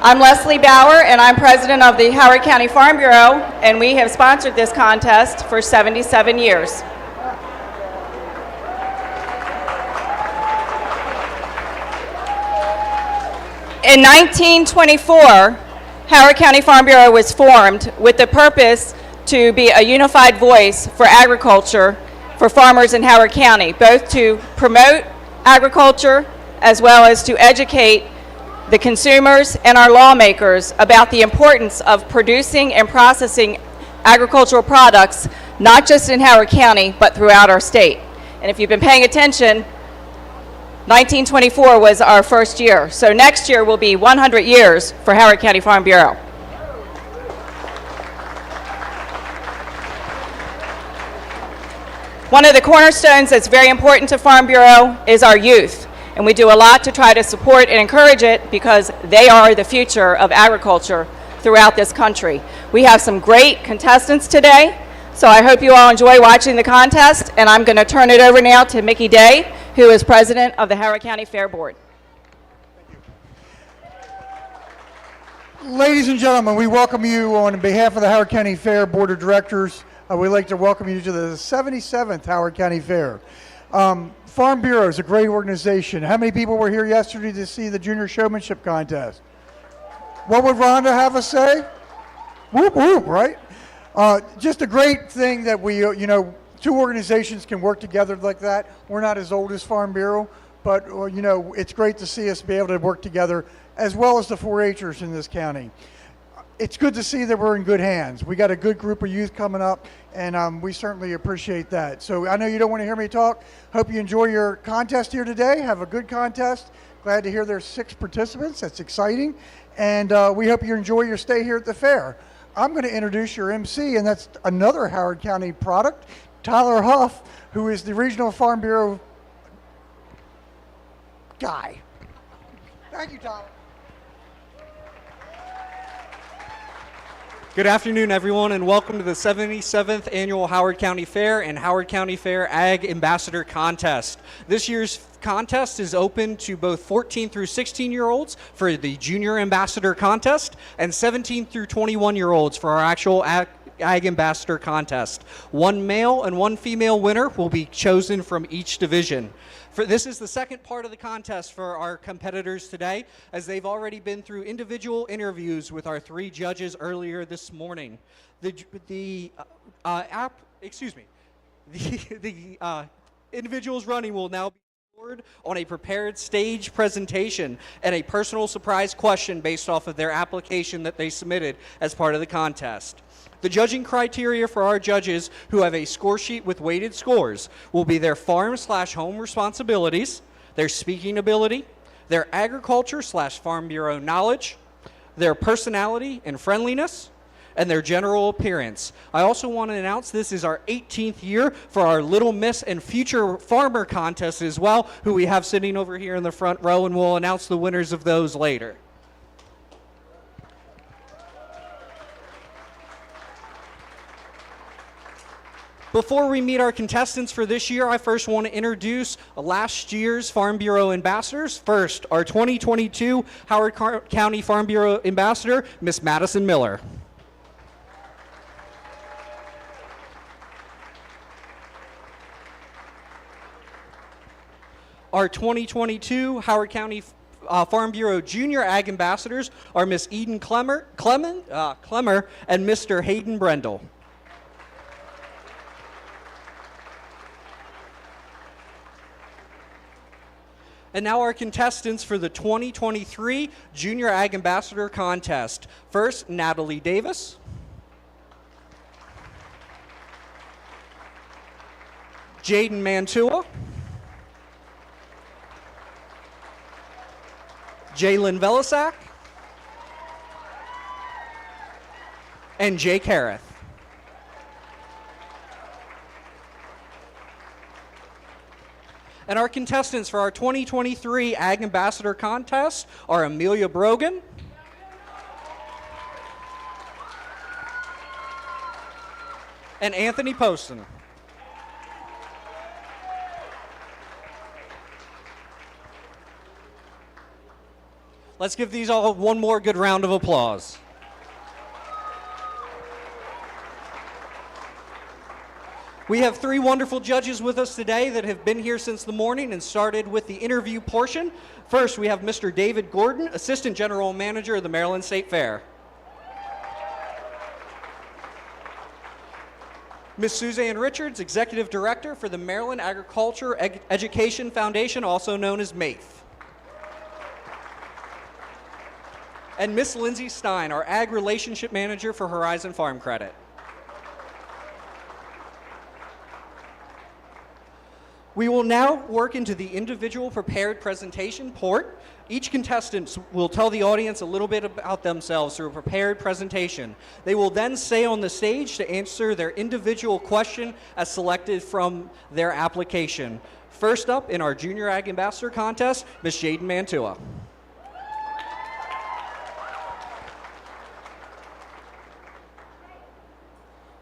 I'm Leslie Bauer, and I'm president of the Howard County Farm Bureau, and we have sponsored this contest for 77 years. In 1924, Howard County Farm Bureau was formed with the purpose to be a unified voice for agriculture for farmers in Howard County, both to promote agriculture as well as to educate the consumers and our lawmakers about the importance of producing and processing agricultural products, not just in Howard County, but throughout our state. And if you've been paying attention, 1924 was our first year. So next year will be 100 years for Howard County Farm Bureau. One of the cornerstones that's very important to Farm Bureau is our youth. And we do a lot to try to support and encourage it because they are the future of agriculture throughout this country. We have some great contestants today, so I hope you all enjoy watching the contest, and I'm going to turn it over now to Mickey Day, who is president of the Howard County Fair Board. Ladies and gentlemen, we welcome you on behalf of the Howard County Fair Board of Directors. We'd like to welcome you to the 77th Howard County Fair. Farm Bureau is a great organization. How many people were here yesterday to see the Junior Showmanship Contest? What would Rhonda have us say? Whoop, whoop, right? Just a great thing that we, two organizations can work together like that. We're not as old as Farm Bureau, but, it's great to see us be able to work together as well as the 4-H'ers in this county. It's good to see that we're in good hands. We got a good group of youth coming up, and we certainly appreciate that. So I know you don't want to hear me talk. Hope you enjoy your contest here today. Have a good contest. Glad to hear there's 6 participants. That's exciting. And we hope you enjoy your stay here at the fair. I'm going to introduce your MC, and that's another Howard County product, Tyler Huff, who is the Regional Farm Bureau guy. Thank you, Tyler. Good afternoon, everyone, and welcome to the 77th Annual Howard County Fair and Howard County Fair Ag Ambassador Contest. This year's contest is open to both 14 through 16-year-olds for the Junior Ambassador Contest and 17 through 21-year-olds for our actual Ag Ambassador Contest. One male and one female winner will be chosen from each division. This is the second part of the contest for our competitors today, as they've already been through individual interviews with our 3 judges earlier this morning. The individuals running will now be scored on a prepared stage presentation and a personal surprise question based off of their application that they submitted as part of the contest. The judging criteria for our judges who have a score sheet with weighted scores will be their farm/home responsibilities, their speaking ability, their agriculture/Farm Bureau knowledge, their personality and friendliness, and their general appearance. I also want to announce this is our 18th year for our Little Miss and Future Farmer contest as well, who we have sitting over here in the front row, and we'll announce the winners of those later. Before we meet our contestants for this year, I first want to introduce last year's Farm Bureau ambassadors. First, our 2022 Howard County Farm Bureau ambassador, Miss Madison Miller. Our 2022 Howard County Farm Bureau Junior Ag ambassadors are Miss Eden Clemmer and Mr. Hayden Brendel. And now our contestants for the 2023 Junior Ag Ambassador Contest. First, Natalie Davis. Jaden Mantua. Jalen Velisak. And Jake Harris. And our contestants for our 2023 Ag Ambassador Contest are Amelia Brogan, and Anthony Poston. Let's give these all one more good round of applause. We have three wonderful judges with us today that have been here since the morning and started with the interview portion. First, we have Mr. David Gordon, Assistant General Manager of the Maryland State Fair. Ms. Suzanne Richards, Executive Director for the Maryland Agriculture Education Foundation, also known as MAIF. And Ms. Lindsay Stein, our Ag Relationship Manager for Horizon Farm Credit. We will now work into the individual prepared presentation part. Each contestant will tell the audience a little bit about themselves through a prepared presentation. They will then stay on the stage to answer their individual question as selected from their application. First up in our Junior Ag Ambassador contest, Ms. Jaden Mantua.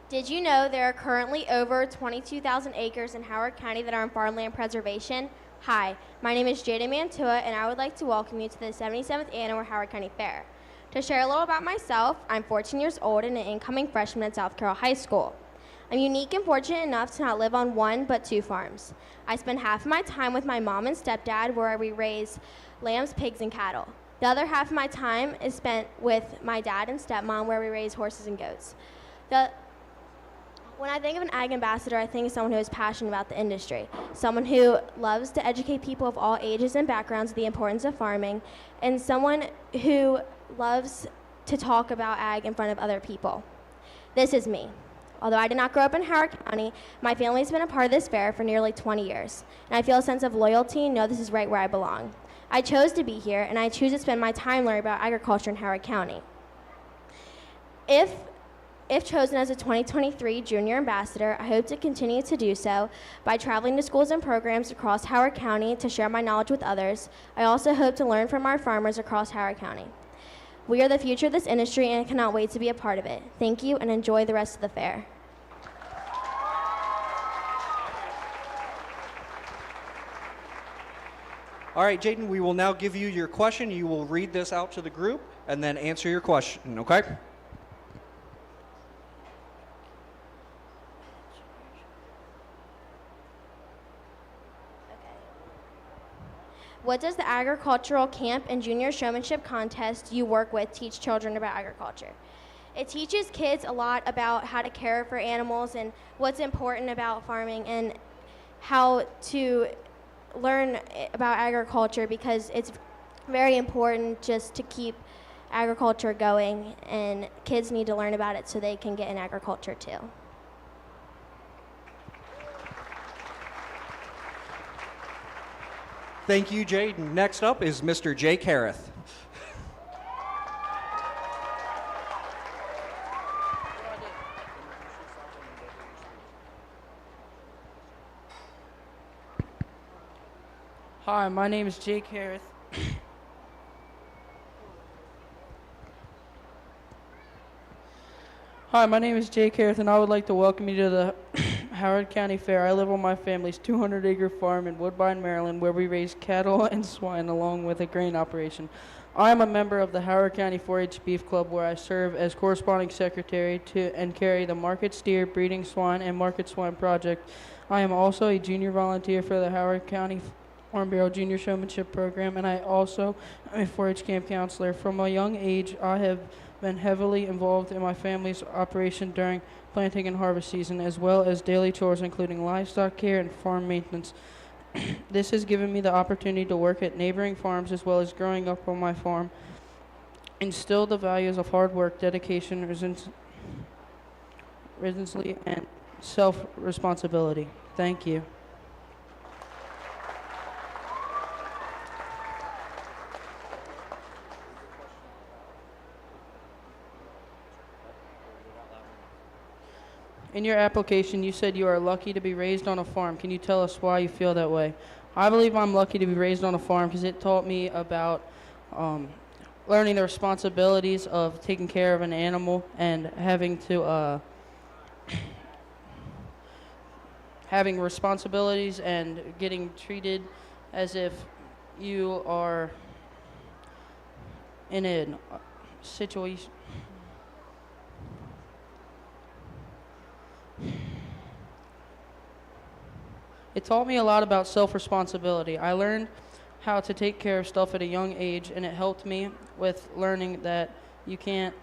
Did you know there are currently over 22,000 acres in Howard County that are in farmland preservation? Hi, my name is Jada Mantua, and I would like to welcome you to the 77th Annual Howard County Fair. To share a little about myself, I'm 14 years old and an incoming freshman at South Carroll High School. I'm unique and fortunate enough to not live on one but two farms. I spend half of my time with my mom and stepdad where we raise lambs, pigs, and cattle. The other half of my time is spent with my dad and stepmom where we raise horses and goats. When I think of an ag ambassador, I think of someone who is passionate about the industry, someone who loves to educate people of all ages and backgrounds of the importance of farming, and someone who loves to talk about ag in front of other people. This is me. Although I did not grow up in Howard County, my family has been a part of this fair for nearly 20 years, and I feel a sense of loyalty and know this is right where I belong. I chose to be here, and I choose to spend my time learning about agriculture in Howard County. If chosen as a 2023 Junior Ambassador, I hope to continue to do so by traveling to schools and programs across Howard County to share my knowledge with others. I also hope to learn from our farmers across Howard County. We are the future of this industry and I cannot wait to be a part of it. Thank you and enjoy the rest of the fair. All right, Jaden, we will now give you your question. You will read this out to the group and then answer your question, okay? What does the agricultural camp and junior showmanship contest you work with teach children about agriculture? It teaches kids a lot about how to care for animals and what's important about farming and how to learn about agriculture because it's very important just to keep agriculture going, and kids need to learn about it so they can get in agriculture too. Thank you, Jaden. Next up is Mr. Jay Kareth. Hi, my name is Jake Harris. Hi, my name is Jake Harris, and I would like to welcome you to the Howard County Fair. I live on my family's 200-acre farm in Woodbine, Maryland, where we raise cattle and swine along with a grain operation. I am a member of the Howard County 4-H Beef Club, where I serve as corresponding secretary and carry the Market Steer, Breeding Swine, and Market Swine Project. I am also a junior volunteer for the Howard County Farm Bureau Junior Showmanship Program, and I also am a 4-H camp counselor. From a young age, I have been heavily involved in my family's operation during planting and harvest season, as well as daily chores including livestock care and farm maintenance. This has given me the opportunity to work at neighboring farms as well as growing up on my farm, instill the values of hard work, dedication, resiliency, and self-responsibility. Thank you. In your application, you said you are lucky to be raised on a farm. Can you tell us why you feel that way? I believe I'm lucky to be raised on a farm because it taught me about learning the responsibilities of taking care of an animal and having to having responsibilities and getting treated as if you are in a situation. It taught me a lot about self-responsibility. I learned how to take care of stuff at a young age, and it helped me with learning that you can't.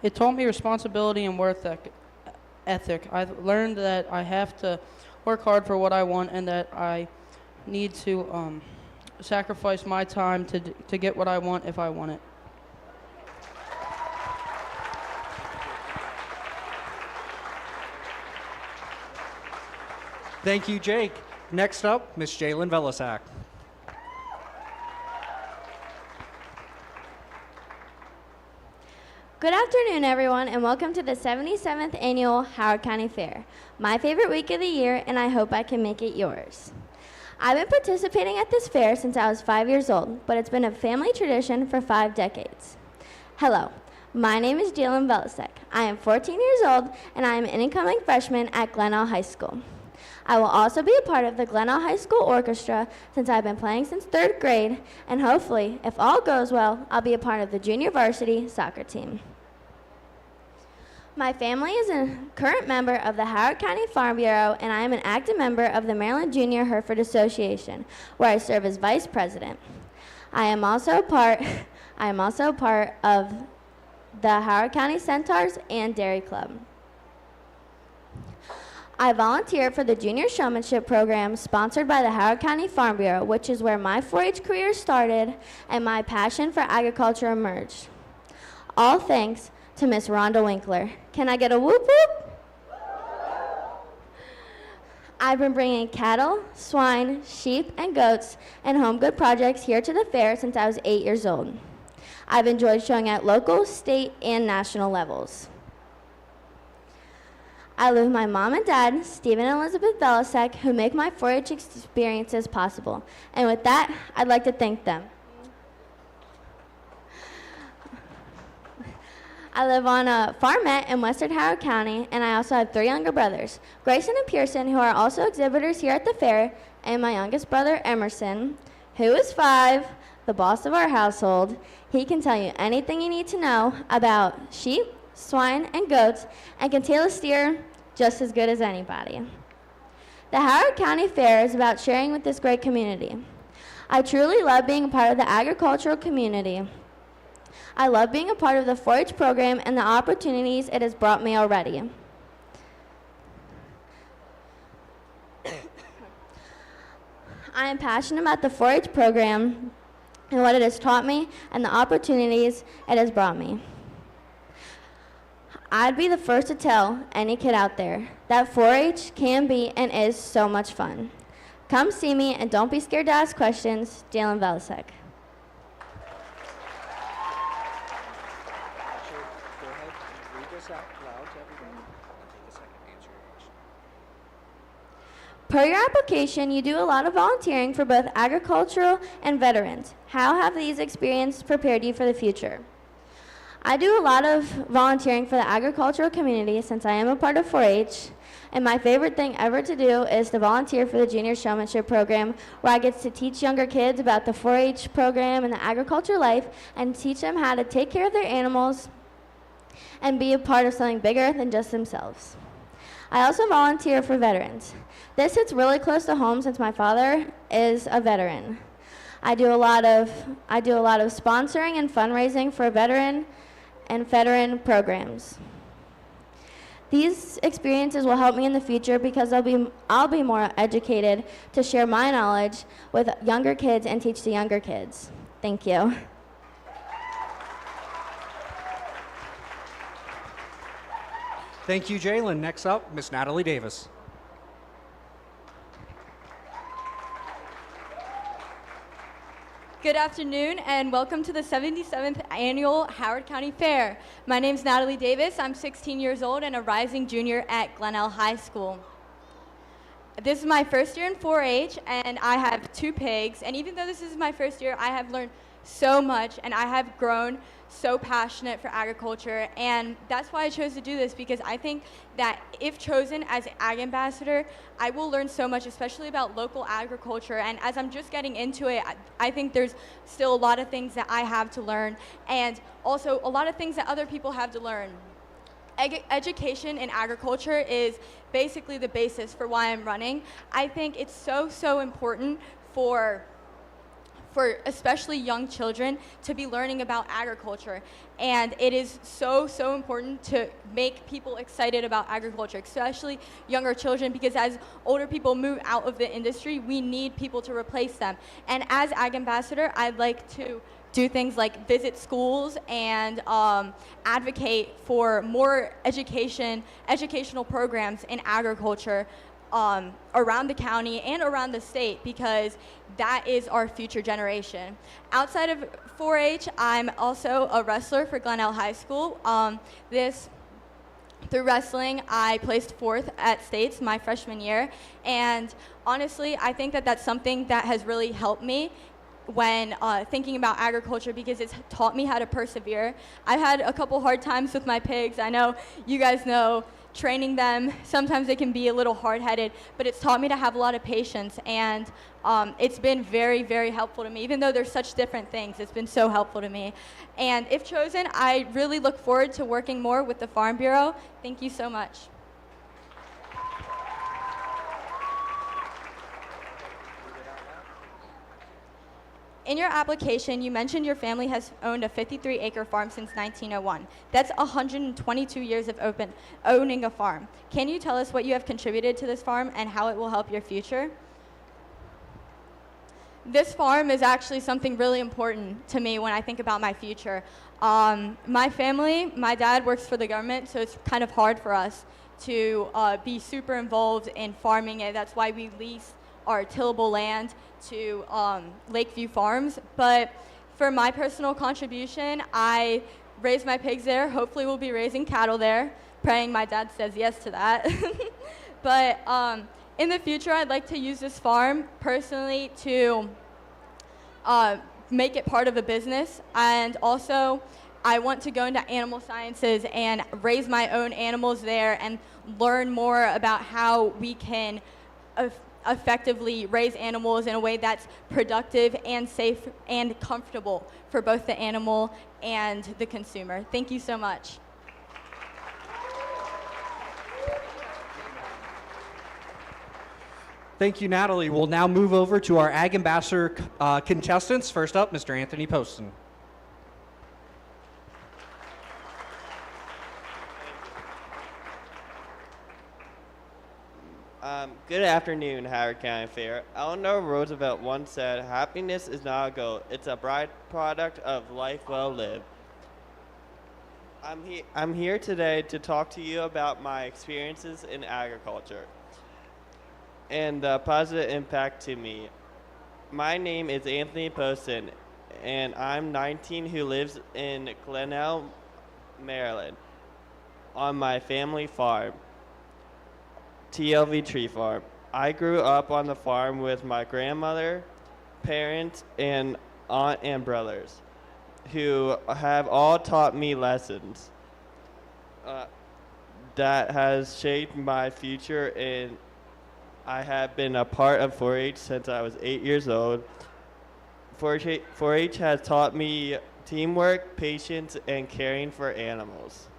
It taught me responsibility and work ethic. I've learned that I have to work hard for what I want and that I need to sacrifice my time to get what I want if I want it. Thank you, Jake. Next up, Miss Jalen Velisak. Good afternoon, everyone, and welcome to the 77th Annual Howard County Fair, my favorite week of the year, and I hope I can make it yours. I've been participating at this fair since I was 5 years old, but it's been a family tradition for 5 decades. Hello, my name is Jalen Velisek. I am 14 years old, and I am an incoming freshman at Glenelg High School. I will also be a part of the Glenelg High School Orchestra since I've been playing since 3rd grade, and hopefully, if all goes well, I'll be a part of the junior varsity soccer team. My family is a current member of the Howard County Farm Bureau, and I am an active member of the Maryland Junior Hereford Association, where I serve as vice president. I am also a part of the Howard County Centaurs and Dairy Club. I volunteer for the Junior Showmanship Program sponsored by the Howard County Farm Bureau, which is where my 4-H career started and my passion for agriculture emerged. All thanks to Miss Rhonda Winkler. Can I get a whoop whoop? I've been bringing cattle, swine, sheep, and goats and home good projects here to the fair since I was 8 years old. I've enjoyed showing at local, state, and national levels. I live with my mom and dad, Stephen and Elizabeth Velisek, who make my 4-H experiences possible. And with that, I'd like to thank them. I live on a farmette in Western Howard County, and I also have 3 younger brothers, Grayson and Pearson, who are also exhibitors here at the fair, and my youngest brother, Emerson, who is 5, the boss of our household. He can tell you anything you need to know about sheep, swine, and goats, and can tail a steer just as good as anybody. The Howard County Fair is about sharing with this great community. I truly love being a part of the agricultural community. I love being a part of the 4-H program and the opportunities it has brought me already. I am passionate about the 4-H program and what it has taught me and the opportunities it has brought me. I'd be the first to tell any kid out there that 4-H can be and is so much fun. Come see me and don't be scared to ask questions. Jalen Velisek. Per your application, you do a lot of volunteering for both agricultural and veterans. How have these experiences prepared you for the future? I do a lot of volunteering for the agricultural community since I am a part of 4-H, and my favorite thing ever to do is to volunteer for the Junior Showmanship Program, where I get to teach younger kids about the 4-H program and the agriculture life, and teach them how to take care of their animals and be a part of something bigger than just themselves. I also volunteer for veterans. This hits really close to home since my father is a veteran. I do a lot of sponsoring and fundraising for veteran programs. These experiences will help me in the future because I'll be more educated to share my knowledge with younger kids and teach the younger kids. Thank you. Thank you, Jalen. Next up, Miss Natalie Davis. Good afternoon and welcome to the 77th Annual Howard County Fair. My name is Natalie Davis. I'm 16 years old and a rising junior at Glenelg High School. This is my first year in 4-H, and I have 2 pigs. And even though this is my first year, I have learned so much, and I have grown so passionate for agriculture. And that's why I chose to do this, because I think that if chosen as Ag Ambassador, I will learn so much, especially about local agriculture. And as I'm just getting into it, I think there's still a lot of things that I have to learn, and also a lot of things that other people have to learn. Education in agriculture is basically the basis for why I'm running. I think it's so important for especially young children to be learning about agriculture. And it is so important to make people excited about agriculture, especially younger children, because as older people move out of the industry, we need people to replace them. And as Ag Ambassador, I'd like to do things like visit schools and advocate for more educational programs in agriculture around the county and around the state, because that is our future generation. Outside of 4-H, I'm also a wrestler for Glenelg High School. Through wrestling, I placed 4th at states my freshman year, and honestly, I think that that's something that has really helped me when thinking about agriculture, because it's taught me how to persevere. I've had a couple hard times with my pigs. I know you guys know training them, sometimes it can be a little hard-headed, but it's taught me to have a lot of patience, and it's been very helpful to me. Even though there's such different things, it's been so helpful to me. And if chosen, I really look forward to working more with the Farm Bureau. Thank you so much. In your application, you mentioned your family has owned a 53-acre farm since 1901. That's 122 years of owning a farm. Can you tell us what you have contributed to this farm and how it will help your future? This farm is actually something really important to me when I think about my future. My family, my dad works for the government, so it's kind of hard for us to be super involved in farming it. That's why we lease our tillable land to Lakeview Farms. But for my personal contribution, I raise my pigs there. Hopefully we'll be raising cattle there, praying my dad says yes to that. But in the future, I'd like to use this farm personally to make it part of a business. And also, I want to go into animal sciences and raise my own animals there and learn more about how we can effectively raise animals in a way that's productive and safe and comfortable for both the animal and the consumer. Thank you so much. Thank you, Natalie. We'll now move over to our Ag Ambassador contestants. First up, Mr. Anthony Poston. Good afternoon, Howard County Fair. Eleanor Roosevelt once said, "Happiness is not a goal, it's a byproduct of life well lived." I'm here today to talk to you about my experiences in agriculture and the positive impact to me. My name is Anthony Poston, and I'm 19 who lives in Glenelg, Maryland, on my family farm, TLV Tree Farm. I grew up on the farm with my grandmother, parents, and aunt and brothers, who have all taught me lessons that has shaped my future, and I have been a part of 4-H since I was 8 years old. 4-H has taught me teamwork, patience, and caring for animals.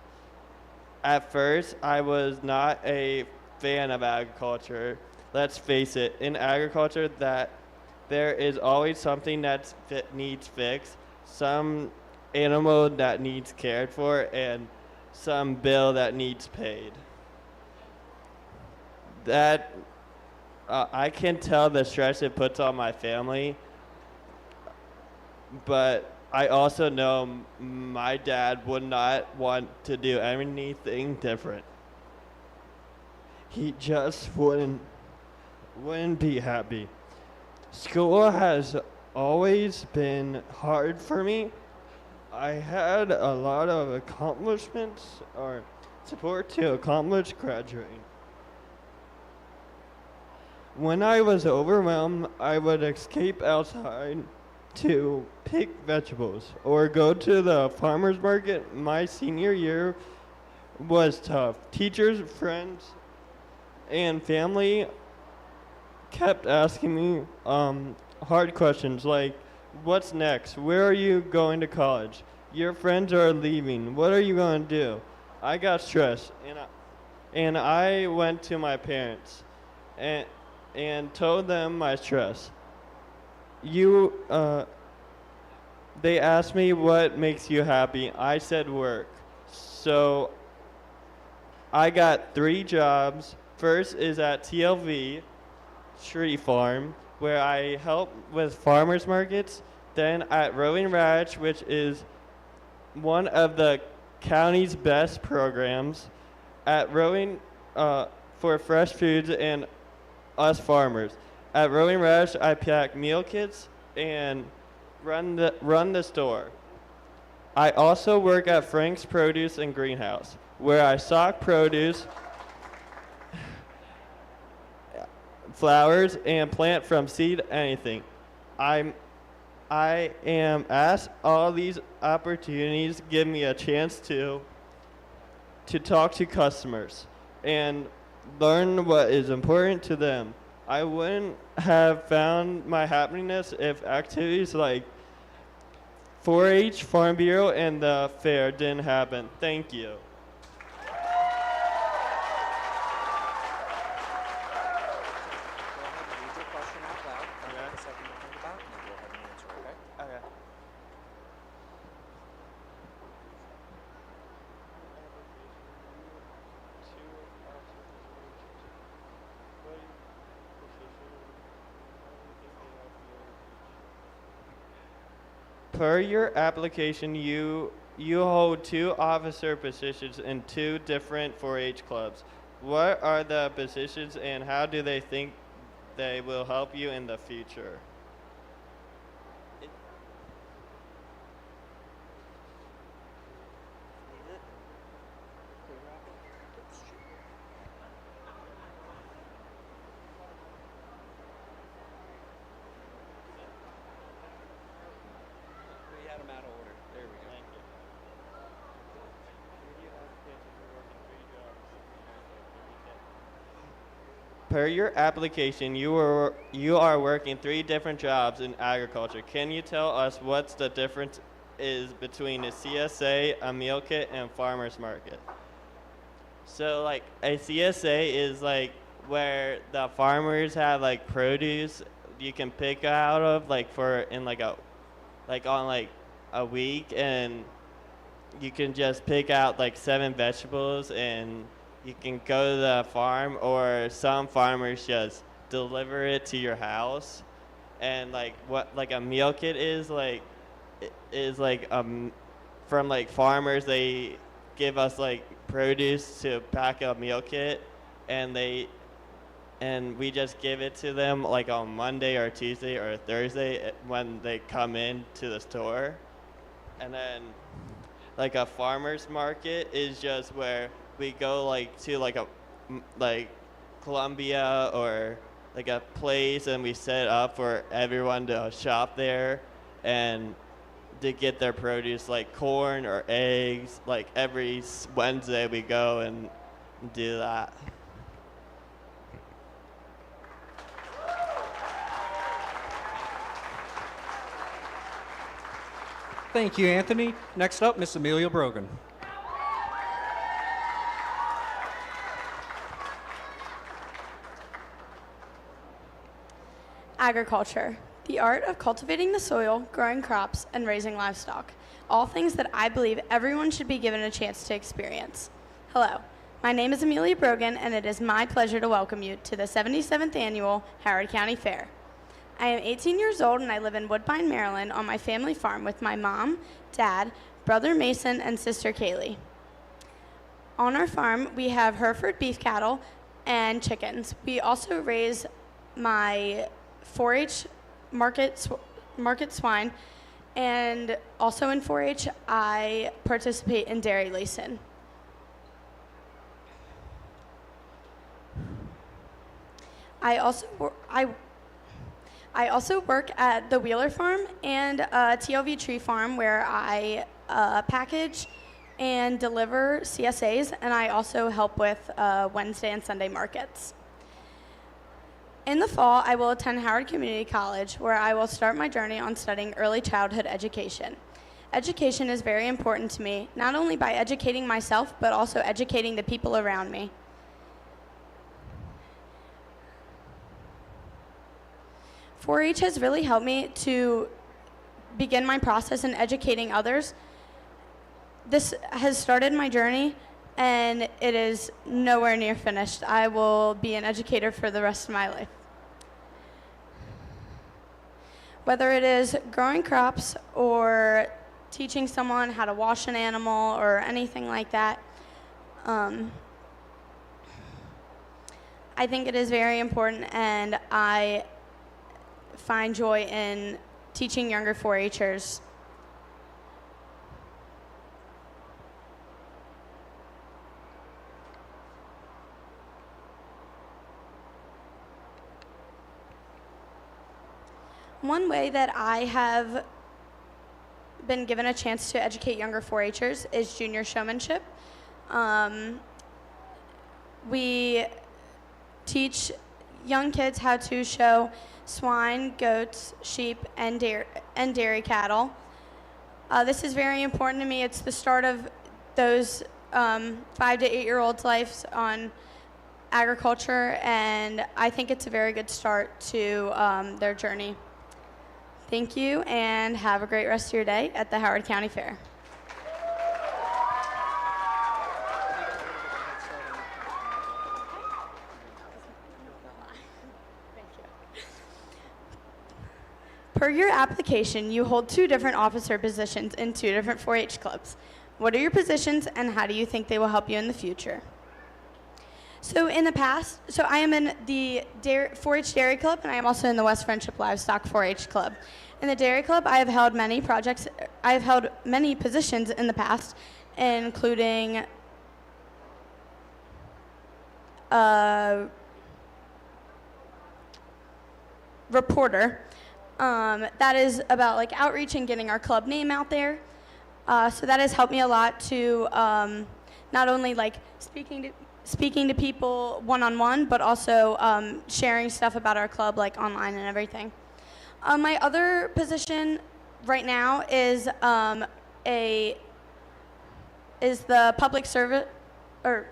At first, I was not a fan of agriculture. Let's face it, in agriculture that there is always something that needs fixed, some animal that needs cared for, and some bill that needs paid. That I can tell the stress it puts on my family, but I also know my dad would not want to do anything different. He just wouldn't be happy. School has always been hard for me. I had a lot of accomplishments or support to accomplish graduating. When I was overwhelmed, I would escape outside to pick vegetables or go to the farmer's market. My senior year was tough. Teachers, friends, and family kept asking me hard questions like, what's next? Where are you going to college? Your friends are leaving. What are you going to do? I got stressed, and I went to my parents and told them my stress. They asked me what makes you happy. I said work. So I got 3 jobs. First is at TLV, Street Farm, where I help with farmers markets. Then at Rolling Ranch, which is one of the county's best programs, at Rolling for fresh foods and us farmers. At Rolling Ranch, I pack meal kits and run the store. I also work at Frank's Produce and Greenhouse, where I stock produce, flowers, and plant from seed anything. I am asked all these opportunities give me a chance to talk to customers and learn what is important to them. I wouldn't have found my happiness if activities like 4-H, Farm Bureau, and the fair didn't happen. Thank you. Okay. Per your application, you hold 2 officer positions in 2 different 4-H clubs. What are the positions and how do they think they will help you in the future? We had them out of order. There we go. Thank you. Per your application, you are working 3 different jobs in agriculture. Can you tell us what's the difference is between a CSA, a meal kit, and farmer's market? So like a CSA is like where the farmers have like produce you can pick out of like for in like on a week, and you can just pick out like 7 vegetables and you can go to the farm, or some farmers just deliver it to your house. And like what like a meal kit is like from like farmers, they give us like produce to pack a meal kit, and we just give it to them like on Monday or Tuesday or Thursday when they come in to the store. And then like a farmer's market is just where we go like to like Columbia or like a place, and we set up for everyone to shop there and to get their produce like corn or eggs. Like every Wednesday we go and do that. Thank you, Anthony. Next up, Miss Amelia Brogan. Agriculture, the art of cultivating the soil, growing crops, and raising livestock. All things that I believe everyone should be given a chance to experience. Hello, my name is Amelia Brogan, and it is my pleasure to welcome you to the 77th Annual Howard County Fair. I am 18 years old, and I live in Woodbine, Maryland, on my family farm with my mom, dad, brother Mason, and sister Kaylee. On our farm, we have Hereford beef cattle and chickens. We also raise my 4-H market swine, and also in 4-H, I participate in dairy leasing. I also work at the Wheeler Farm and TLV Tree Farm, where I package and deliver CSAs, and I also help with Wednesday and Sunday markets. In the fall, I will attend Howard Community College, where I will start my journey on studying early childhood education. Education is very important to me, not only by educating myself, but also educating the people around me. .4-H has really helped me to begin my process in educating others. This has started my journey, and it is nowhere near finished. I will be an educator for the rest of my life. Whether it is growing crops or teaching someone how to wash an animal or anything like that, I think it is very important, and I find joy in teaching younger 4-Hers. One way that I have been given a chance to educate younger 4-Hers is junior showmanship. We teach young kids how to show swine, goats, sheep, and dairy cattle. This is very important to me. It's the start of those 5 to 8-year-olds' lives on agriculture, and I think it's a very good start to their journey. Thank you, and have a great rest of your day at the Howard County Fair. Per your application, you hold 2 different officer positions in 2 different 4-H clubs. What are your positions, and how do you think they will help you in the future? So in the past, I am in the 4-H Dairy Club, and I am also in the West Friendship Livestock 4-H Club. In the Dairy Club, I have held many positions in the past, including reporter. That is about like outreach and getting our club name out there. So that has helped me a lot to not only like speaking to people one-on-one, but also sharing stuff about our club like online and everything. My other position right now is the public service or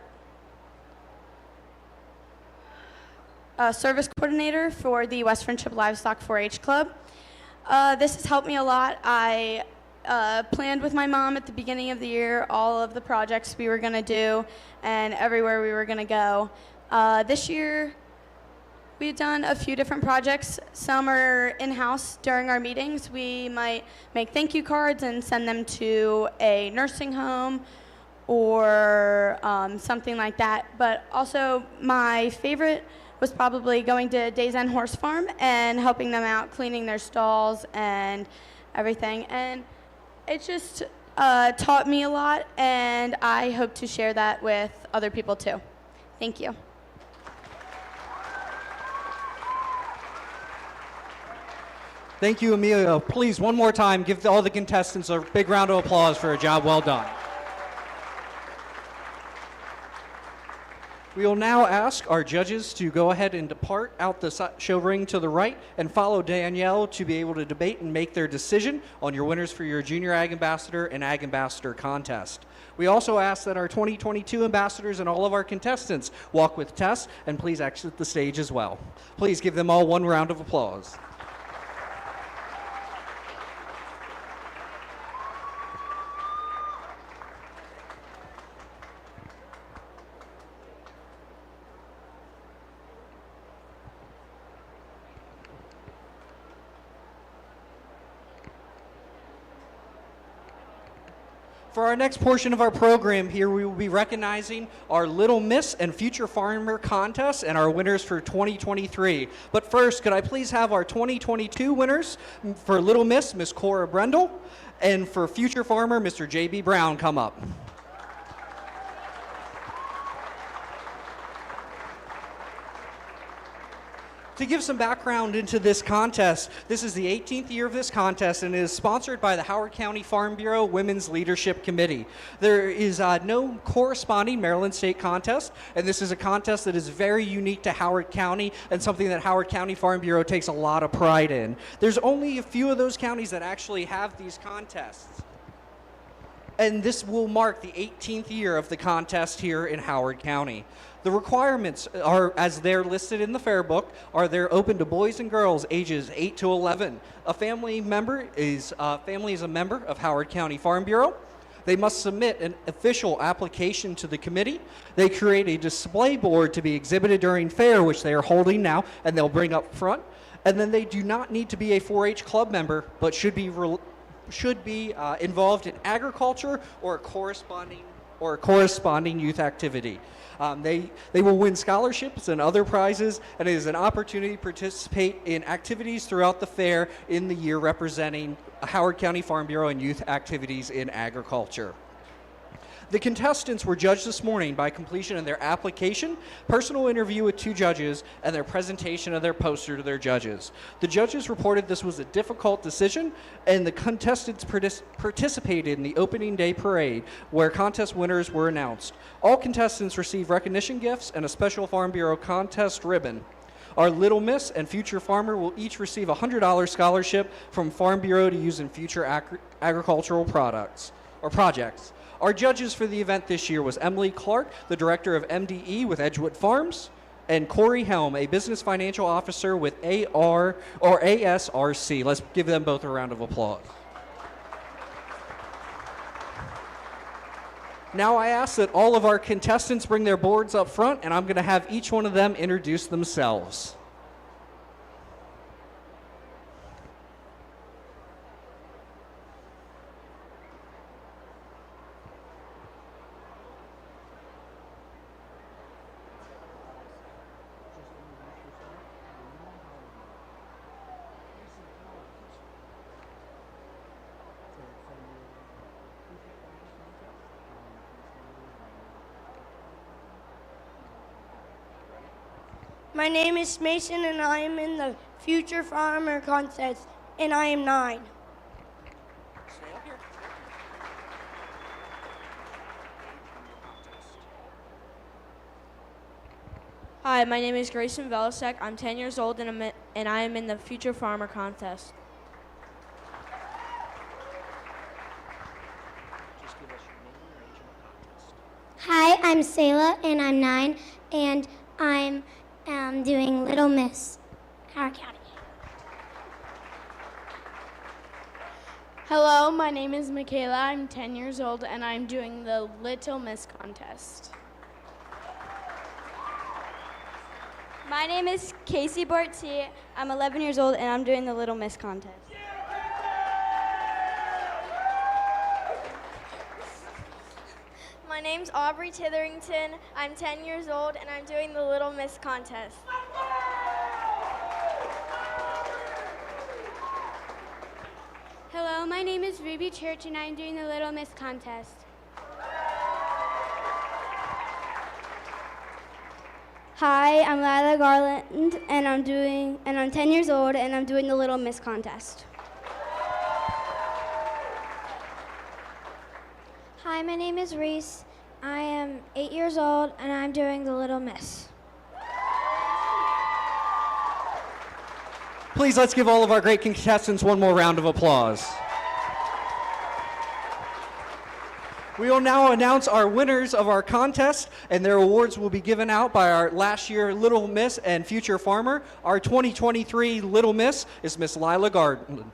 service coordinator for the West Friendship Livestock 4-H Club. This has helped me a lot. I planned with my mom at the beginning of the year all of the projects we were going to do and everywhere we were going to go. This year, we've done a few different projects. Some are in-house during our meetings. We might make thank you cards and send them to a nursing home or something like that. But also, my favorite was probably going to Days End Horse Farm and helping them out, cleaning their stalls and everything. And it just taught me a lot, and I hope to share that with other people too. Thank you. Thank you, Amelia. Please, one more time, give all the contestants a big round of applause for a job well done. We will now ask our judges to go ahead and depart out the show ring to the right and follow Danielle to be able to debate and make their decision on your winners for your Junior Ag Ambassador and Ag Ambassador contest. We also ask that our 2022 ambassadors and all of our contestants walk with Tess and please exit the stage as well. Please give them all one round of applause. For our next portion of our program here, we will be recognizing our Little Miss and Future Farmer contests and our winners for 2023. But first, could I please have our 2022 winners for Little Miss, Miss Cora Brendel, and for Future Farmer, Mr. J.B. Brown, come up. To give some background into this contest, this is the 18th year of this contest and it is sponsored by the Howard County Farm Bureau Women's Leadership Committee. There is no corresponding Maryland State contest, and this is a contest that is very unique to Howard County and something that Howard County Farm Bureau takes a lot of pride in. There's only a few of those counties that actually have these contests. And this will mark the 18th year of the contest here in Howard County. The requirements are, as they're listed in the fair book, are they're open to boys and girls ages 8 to 11. A family is a member of Howard County Farm Bureau. They must submit an official application to the committee. They create a display board to be exhibited during fair, which they are holding now, and they'll bring up front. And then they do not need to be a 4-H club member, but should be involved in agriculture or a corresponding youth activity. They will win scholarships and other prizes, and it is an opportunity to participate in activities throughout the fair in the year representing Howard County Farm Bureau and youth activities in agriculture. The contestants were judged this morning by completion of their application, personal interview with 2 judges, and their presentation of their poster to their judges. The judges reported this was a difficult decision, and the contestants participated in the opening day parade, where contest winners were announced. All contestants received recognition gifts and a special Farm Bureau contest ribbon. Our Little Miss and Future Farmer will each receive a $100 scholarship from Farm Bureau to use in future agricultural products or projects. Our judges for the event this year was Emily Clark, the director of MDE with Edgewood Farms, and Corey Helm, a business financial officer with ASRC. Let's give them both a round of applause. Now I ask that all of our contestants bring their boards up front, and I'm going to have each one of them introduce themselves. My name is Mason, and I am in the Future Farmer contest, and I am 9. Hi, my name is Grayson Velasek. I'm 10 years old, and I am in the Future Farmer contest. Hi, I'm Sayla, and I'm 9, and I'm doing Little Miss, Howard County. Hello, my name is Michaela. I'm 10 years old, and I'm doing the Little Miss contest. My name is Casey Barty. I'm 11 years old, and I'm doing the Little Miss contest. My name's Aubrey Titherington. I'm 10 years old, and I'm doing the Little Miss contest. Hello, my name is Ruby Church, and I'm doing the Little Miss contest. Hi, I'm Lila Garland, and I'm 10 years old, and I'm doing the Little Miss contest. Hi, my name is Reese. I am 8 years old, and I'm doing the Little Miss. Please, let's give all of our great contestants one more round of applause. We will now announce our winners of our contest, and their awards will be given out by our last year Little Miss and Future Farmer. Our 2023 Little Miss is Miss Lila Garland.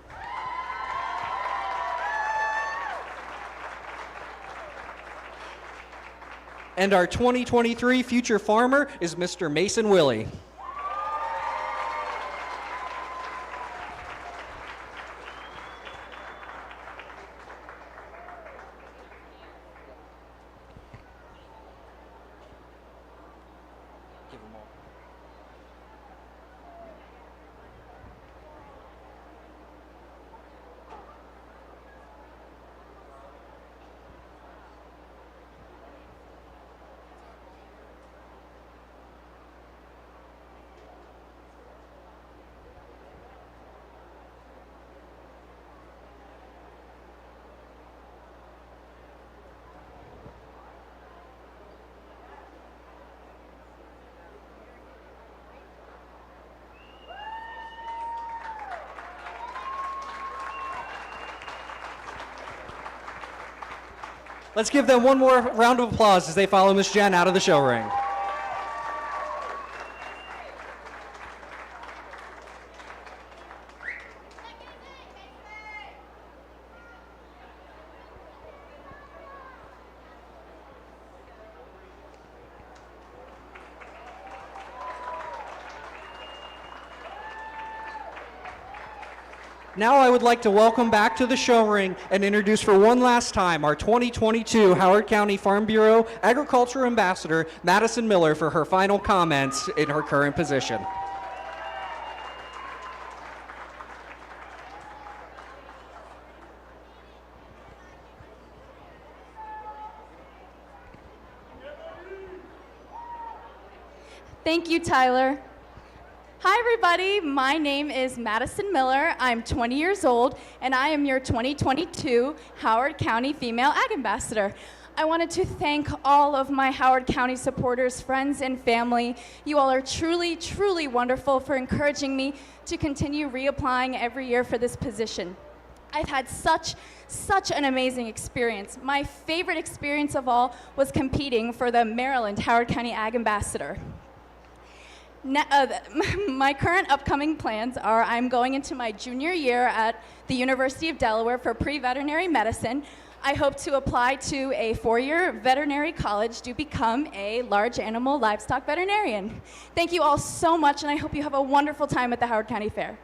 And our 2023 Future Farmer is Mr. Mason Willie. Let's give them one more round of applause as they follow Miss Jen out of the show ring. Now I would like to welcome back to the show ring and introduce for one last time our 2022 Howard County Farm Bureau Agriculture Ambassador, Madison Miller, for her final comments in her current position. Thank you, Tyler. Hi, everybody. My name is Madison Miller. I'm 20 years old, and I am your 2022 Howard County Female Ag Ambassador. I wanted to thank all of my Howard County supporters, friends, and family. You all are truly, truly wonderful for encouraging me to continue reapplying every year for this position. I've had such an amazing experience. My favorite experience of all was competing for the Maryland Howard County Ag Ambassador. My current upcoming plans are I'm going into my junior year at the University of Delaware for pre-veterinary medicine. I hope to apply to a 4-year veterinary college to become a large animal livestock veterinarian. Thank you all so much, and I hope you have a wonderful time at the Howard County Fair.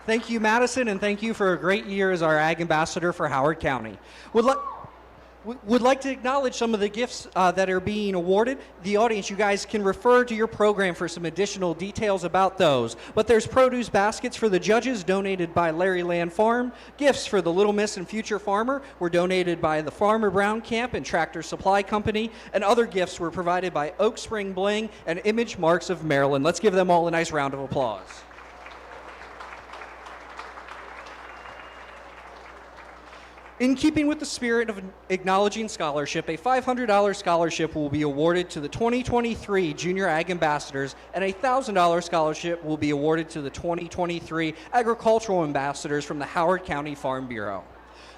Thank you, Madison, and thank you for a great year as our Ag Ambassador for Howard County. Would like to acknowledge some of the gifts that are being awarded. The audience, you guys can refer to your program for some additional details about those. But there's produce baskets for the judges donated by Larry Land Farm. Gifts for the Little Miss and Future Farmer were donated by the Farmer Brown Camp and Tractor Supply Company. And other gifts were provided by Oak Spring Bling and Image Marks of Maryland. Let's give them all a nice round of applause. In keeping with the spirit of acknowledging scholarship, a $500 scholarship will be awarded to the 2023 Junior Ag Ambassadors, and a $1,000 scholarship will be awarded to the 2023 Agricultural Ambassadors from the Howard County Farm Bureau.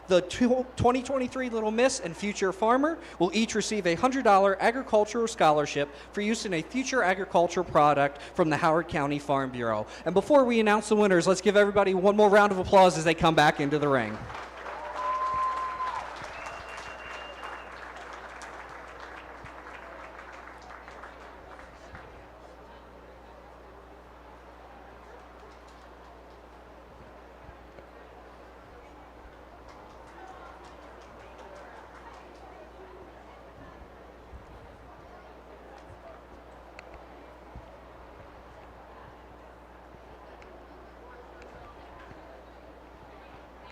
The 2023 Little Miss and Future Farmer will each receive a $100 agricultural scholarship for use in a future agricultural product from the Howard County Farm Bureau. And before we announce the winners, let's give everybody one more round of applause as they come back into the ring.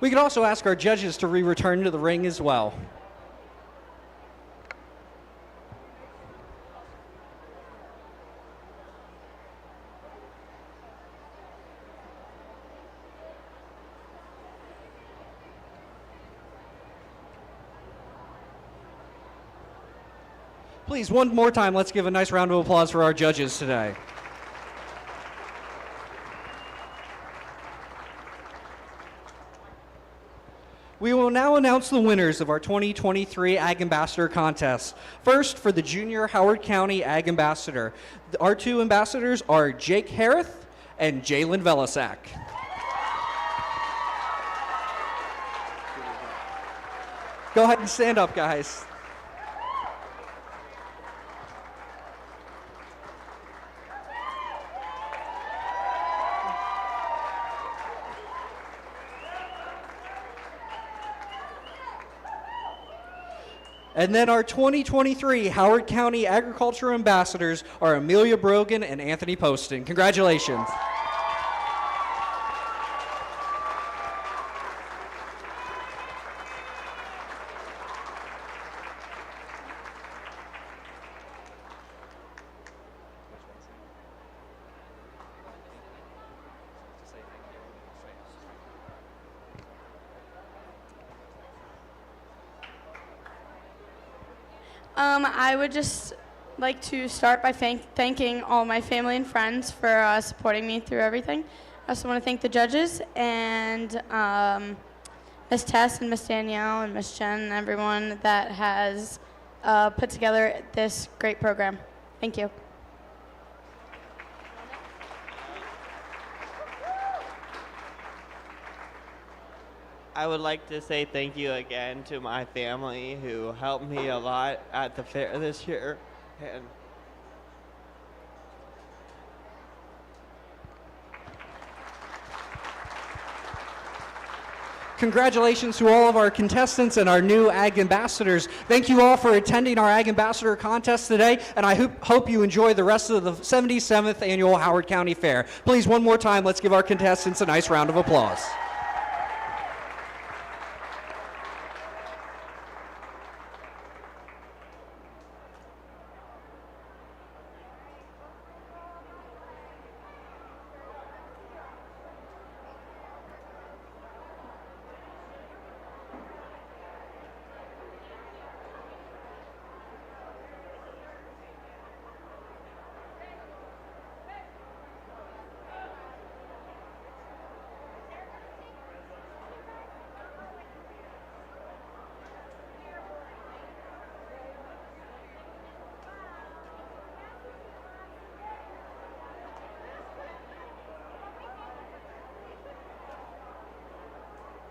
We could also ask our judges to return to the ring as well. Please, one more time, let's give a nice round of applause for our judges today. We will now announce the winners of our 2023 Ag Ambassador contest. First, for the Junior Howard County Ag Ambassador. Our two ambassadors are Jake Harith and Jalen Velisak. Go ahead and stand up, guys. And then our 2023 Howard County Agriculture Ambassadors are Amelia Brogan and Anthony Poston. Congratulations. I would just like to start by thanking all my family and friends for supporting me through everything. I also want to thank the judges and Miss Tess and Miss Danielle and Miss Jen and everyone that has put together this great program. Thank you. I would like to say thank you again to my family who helped me a lot at the fair this year. And Congratulations to all of our contestants and our new Ag Ambassadors. Thank you all for attending our Ag Ambassador contest today, and I hope you enjoy the rest of the 77th Annual Howard County Fair. Please, one more time, let's give our contestants a nice round of applause.